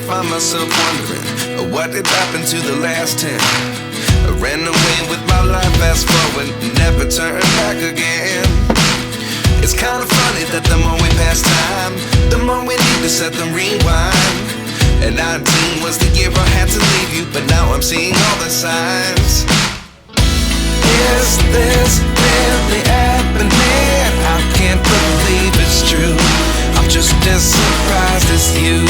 find myself wondering what did happen to the last 10. I ran away with my life, fast forward, never turn back again. It's kind of funny that the more we pass time, the more we need to set them rewind. And 19 was the year I had to leave you, but now I'm seeing all the signs. Is this really happening? I can't believe it's true. I'm just as surprised as you.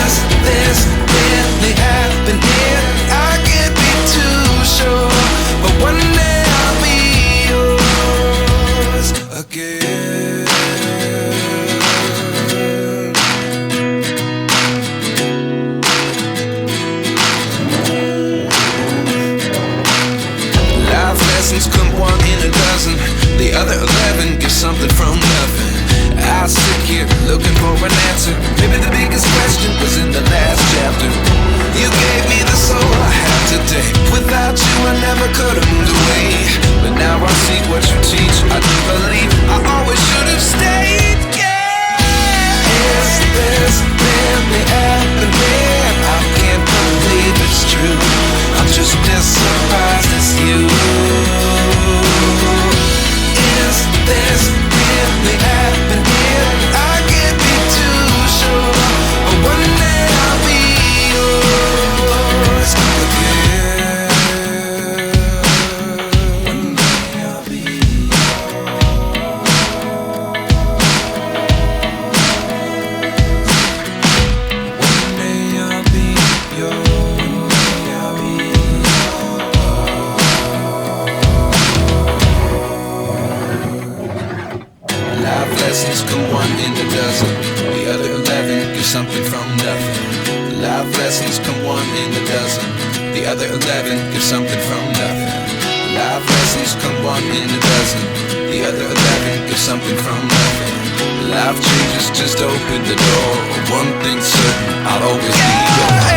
Is this really happening? I can't be too sure, but one day I'll be yours again. Life lessons come one in a dozen. The other 11 give something from nothing. I sit here looking for an answer. Maybe the biggest question was in the last chapter. You gave me the soul I have today. Without you I never could have moved away. But now I see what you teach. I do believe I always should have stayed. Yeah. Is this really happening? I can't believe it's true. I'm just as surprised as you. Is this really happening? I can't be too sure, but one day I'll be yours again. One day I'll be yours. give something from nothing. Life lessons come one in a dozen. The other 11 give something from nothing. Life lessons come one in a dozen. The other 11 give something from nothing. Life changes, just open the door. One thing's certain, I'll always be yours.